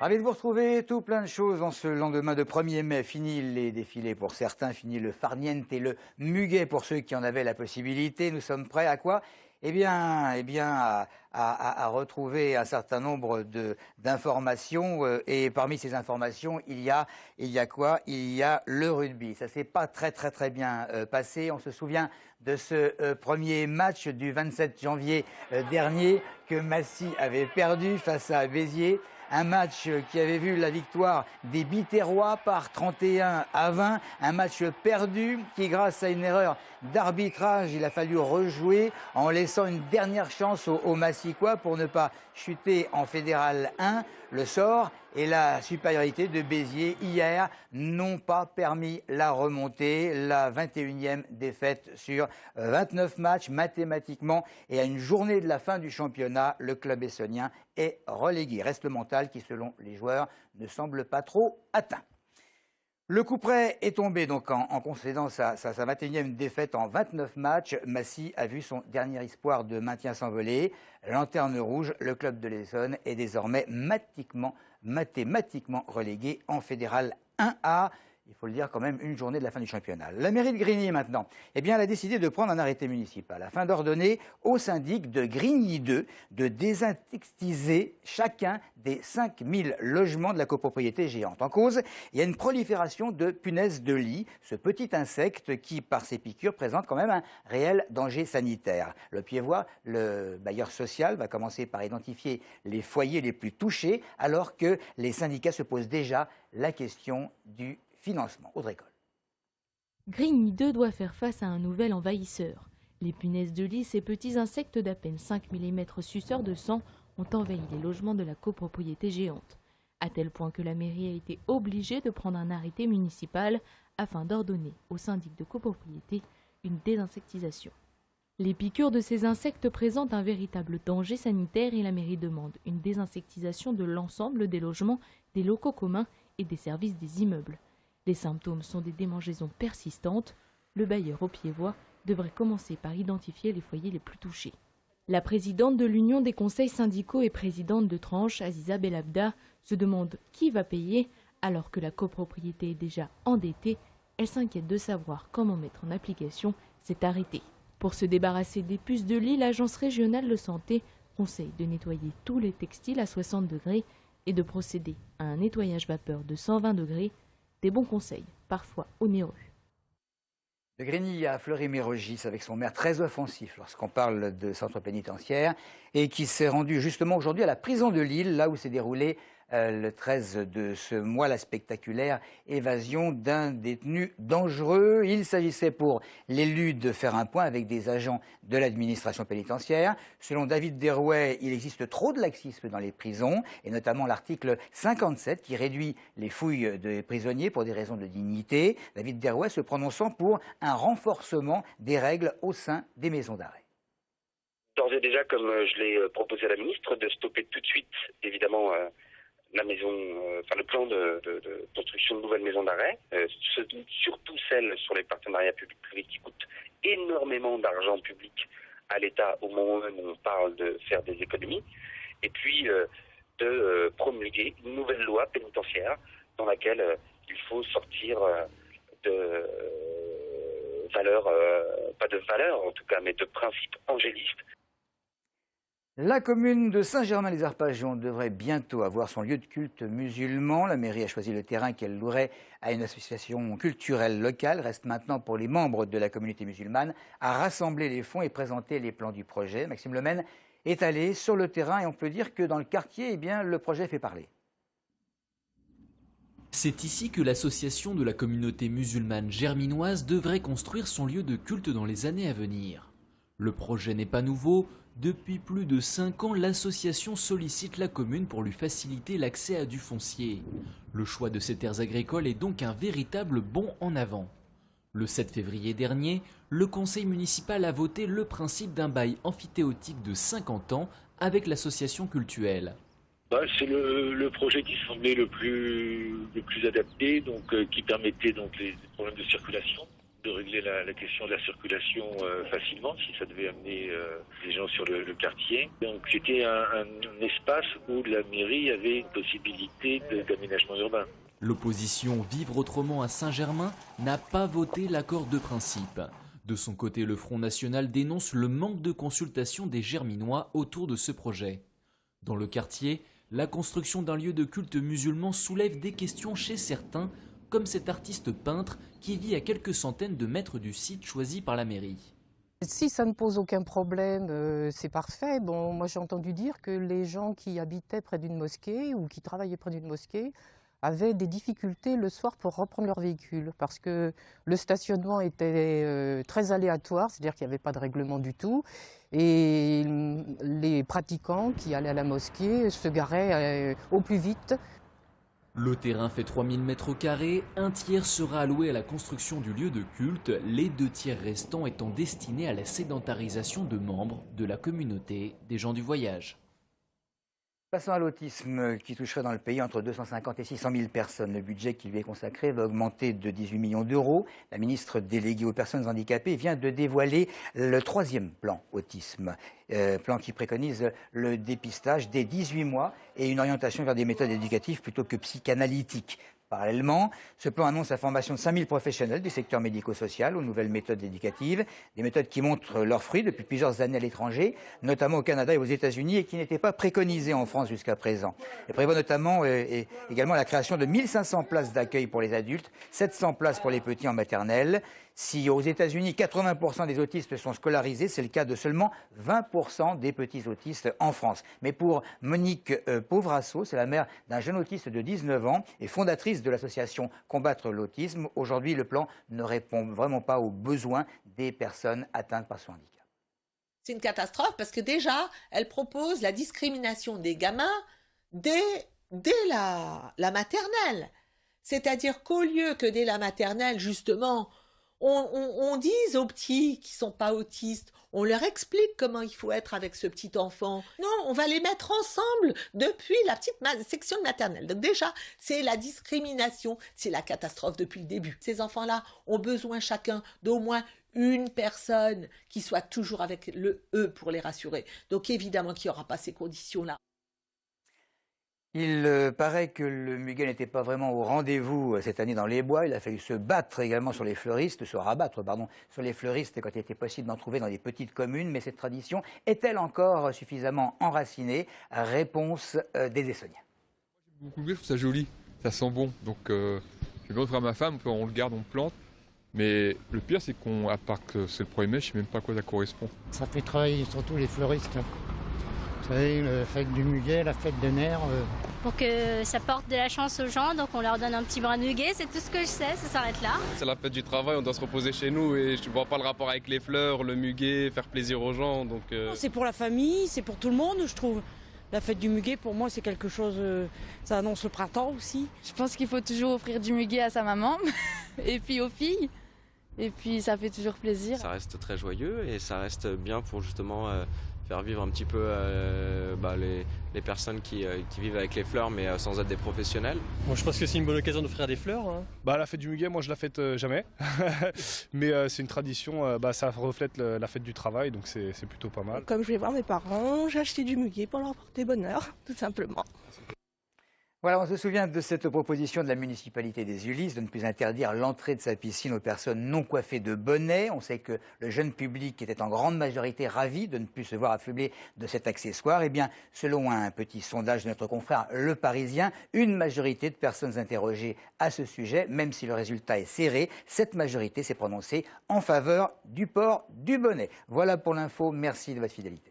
Ravi de vous retrouver, tout plein de choses en ce lendemain de 1er mai. Fini les défilés pour certains, fini le farniente et le muguet pour ceux qui en avaient la possibilité. Nous sommes prêts à quoi? À retrouver un certain nombre d'informations. Et parmi ces informations, il y a quoi? Il y a le rugby. Ça s'est pas très bien passé. On se souvient de ce premier match du 27 janvier dernier que Massy avait perdu face à Béziers. Un match qui avait vu la victoire des Biterrois par 31-20. Un match perdu qui, grâce à une erreur d'arbitrage, il a fallu rejouer en laissant une dernière chance aux Massicois pour ne pas chuter en Fédéral 1. Le sort et la supériorité de Béziers hier n'ont pas permis la remontée. La 21e défaite sur 29 matchs mathématiquement. Et à une journée de la fin du championnat, le club essonien est relégué. Reste le mental qui, selon les joueurs, ne semble pas trop atteint. Le coup près est tombé donc en concédant sa 21e défaite en 29 matchs. Massy a vu son dernier espoir de maintien s'envoler. Lanterne rouge, le club de l'Essonne est désormais mathématiquement relégué en Fédéral 1A. Il faut le dire quand même, une journée de la fin du championnat. La mairie de Grigny maintenant, elle a décidé de prendre un arrêté municipal afin d'ordonner au syndic de Grigny 2 de désinsectiser chacun des 5000 logements de la copropriété géante. En cause, il y a une prolifération de punaises de lit, ce petit insecte qui, par ses piqûres, présente quand même un réel danger sanitaire. Le Piévois, le bailleur social, va commencer par identifier les foyers les plus touchés, alors que les syndicats se posent déjà la question du financement. Audrey Coll. Grigny 2 doit faire face à un nouvel envahisseur. Les punaises de lit, ces petits insectes d'à peine 5 mm suceurs de sang, ont envahi les logements de la copropriété géante. À tel point que la mairie a été obligée de prendre un arrêté municipal afin d'ordonner au syndic de copropriété une désinsectisation. Les piqûres de ces insectes présentent un véritable danger sanitaire et la mairie demande une désinsectisation de l'ensemble des logements, des locaux communs et des services des immeubles. Les symptômes sont des démangeaisons persistantes. Le bailleur au Piévois devrait commencer par identifier les foyers les plus touchés. La présidente de l'Union des conseils syndicaux et présidente de tranche, Aziza Belabda, se demande qui va payer alors que la copropriété est déjà endettée. Elle s'inquiète de savoir comment mettre en application cet arrêté. Pour se débarrasser des puces de lit, l'Agence régionale de santé conseille de nettoyer tous les textiles à 60 degrés et de procéder à un nettoyage vapeur de 120 degrés. Des bons conseils, parfois onéreux. De Grigny à Fleury-Mérogis avec son maire très offensif lorsqu'on parle de centre pénitentiaire et qui s'est rendu justement aujourd'hui à la prison de Lille, là où s'est déroulé le 13 de ce mois la spectaculaire évasion d'un détenu dangereux. Il s'agissait pour l'élu de faire un point avec des agents de l'administration pénitentiaire. Selon David Derouet, il existe trop de laxisme dans les prisons, et notamment l'article 57 qui réduit les fouilles des prisonniers pour des raisons de dignité. David Derouet se prononçant pour un renforcement des règles au sein des maisons d'arrêt. D'ores et déjà, comme je l'ai proposé à la ministre, de stopper tout de suite, évidemment, le plan de construction de nouvelles maisons d'arrêt, surtout celles sur les partenariats publics-privés qui coûtent énormément d'argent public à l'État au moment où on parle de faire des économies, et puis de promulguer une nouvelle loi pénitentiaire dans laquelle il faut sortir de valeurs, pas de valeurs en tout cas, mais de principes angélistes. La commune de Saint-Germain-les-Arpajons devrait bientôt avoir son lieu de culte musulman. La mairie a choisi le terrain qu'elle louerait à une association culturelle locale. Reste maintenant pour les membres de la communauté musulmane à rassembler les fonds et présenter les plans du projet. Maxime Lemaine est allé sur le terrain et on peut dire que dans le quartier, le projet fait parler. C'est ici que l'association de la communauté musulmane germinoise devrait construire son lieu de culte dans les années à venir. Le projet n'est pas nouveau. Depuis plus de 5 ans, l'association sollicite la commune pour lui faciliter l'accès à du foncier. Le choix de ces terres agricoles est donc un véritable bond en avant. Le 7 février dernier, le conseil municipal a voté le principe d'un bail amphithéotique de 50 ans avec l'association cultuelle. C'est le projet qui semblait le plus adapté, qui permettait donc les problèmes de circulation, de régler la question de la circulation facilement, si ça devait amener les gens sur le quartier. Donc c'était un espace où la mairie avait une possibilité d'aménagement urbain. L'opposition Vivre Autrement à Saint-Germain n'a pas voté l'accord de principe. De son côté, le Front National dénonce le manque de consultation des Germinois autour de ce projet. Dans le quartier, la construction d'un lieu de culte musulman soulève des questions chez certains, comme cet artiste peintre qui vit à quelques centaines de mètres du site choisi par la mairie. Si ça ne pose aucun problème, c'est parfait. Bon, moi j'ai entendu dire que les gens qui habitaient près d'une mosquée ou qui travaillaient près d'une mosquée avaient des difficultés le soir pour reprendre leur véhicule parce que le stationnement était très aléatoire, c'est-à-dire qu'il n'y avait pas de règlement du tout. Et les pratiquants qui allaient à la mosquée se garaient au plus vite. Le terrain fait 3000 m², un tiers sera alloué à la construction du lieu de culte, les 2 tiers restants étant destinés à la sédentarisation de membres de la communauté des gens du voyage. Passons à l'autisme qui toucherait dans le pays entre 250 et 600 000 personnes. Le budget qui lui est consacré va augmenter de 18 millions d'euros. La ministre déléguée aux personnes handicapées vient de dévoiler le 3e plan autisme. Plan qui préconise le dépistage dès 18 mois et une orientation vers des méthodes éducatives plutôt que psychanalytiques. Parallèlement, ce plan annonce la formation de 5000 professionnels du secteur médico-social aux nouvelles méthodes éducatives, des méthodes qui montrent leurs fruits depuis plusieurs années à l'étranger, notamment au Canada et aux États-Unis, et qui n'étaient pas préconisées en France jusqu'à présent. Elle prévoit notamment également la création de 1500 places d'accueil pour les adultes, 700 places pour les petits en maternelle. Si aux États-Unis, 80% des autistes sont scolarisés, c'est le cas de seulement 20% des petits autistes en France. Mais pour Monique Pauvrasso, c'est la mère d'un jeune autiste de 19 ans et fondatrice de l'association Combattre l'autisme. Aujourd'hui, le plan ne répond vraiment pas aux besoins des personnes atteintes par ce handicap. C'est une catastrophe parce que déjà, elle propose la discrimination des gamins dès la maternelle. C'est-à-dire qu'au lieu que dès la maternelle, justement, on dise aux petits qui sont pas autistes, on leur explique comment il faut être avec ce petit enfant. Non, on va les mettre ensemble depuis la petite section de maternelle. Donc déjà, c'est la discrimination, c'est la catastrophe depuis le début. Ces enfants-là ont besoin chacun d'au moins une personne qui soit toujours avec le « eux » pour les rassurer. Donc évidemment qu'il n'y aura pas ces conditions-là. Il paraît que le muguet n'était pas vraiment au rendez-vous cette année dans les bois. Il a fallu se battre également sur les fleuristes, se rabattre, pardon, sur les fleuristes quand il était possible d'en trouver dans les petites communes. Mais cette tradition est-elle encore suffisamment enracinée? Réponse des Essonniens. Beaucoup mieux, je trouve ça joli, ça sent bon. Donc je vais bien offrir à ma femme, on le garde, on le plante. Mais le pire, c'est qu'à part que c'est le 1er mai, je ne sais même pas à quoi ça correspond. Ça fait travailler surtout les fleuristes. Vous savez, la fête du muguet, la fête des nerfs. Pour que ça porte de la chance aux gens, donc on leur donne un petit brin de muguet, c'est tout ce que je sais, ça s'arrête là. C'est la fête du travail, on doit se reposer chez nous et je ne vois pas le rapport avec les fleurs, le muguet, faire plaisir aux gens. Donc c'est pour la famille, c'est pour tout le monde, je trouve. La fête du muguet, pour moi, c'est quelque chose, ça annonce le printemps aussi. Je pense qu'il faut toujours offrir du muguet à sa maman et puis aux filles. Et puis ça fait toujours plaisir. Ça reste très joyeux et ça reste bien pour justement faire vivre un petit peu les personnes qui vivent avec les fleurs mais sans être des professionnels. Bon, je pense que c'est une bonne occasion d'offrir des fleurs. Hein. La fête du muguet, moi je la fête jamais. Mais c'est une tradition, ça reflète la fête du travail, donc c'est plutôt pas mal. Comme je vais voir mes parents, j'ai acheté du muguet pour leur porter bonheur, tout simplement. Voilà, on se souvient de cette proposition de la municipalité des Ulysses de ne plus interdire l'entrée de sa piscine aux personnes non coiffées de bonnet. On sait que le jeune public était en grande majorité ravi de ne plus se voir affublé de cet accessoire. Eh bien, selon un petit sondage de notre confrère Le Parisien, une majorité de personnes interrogées à ce sujet, même si le résultat est serré, cette majorité s'est prononcée en faveur du port du bonnet. Voilà pour l'info, merci de votre fidélité.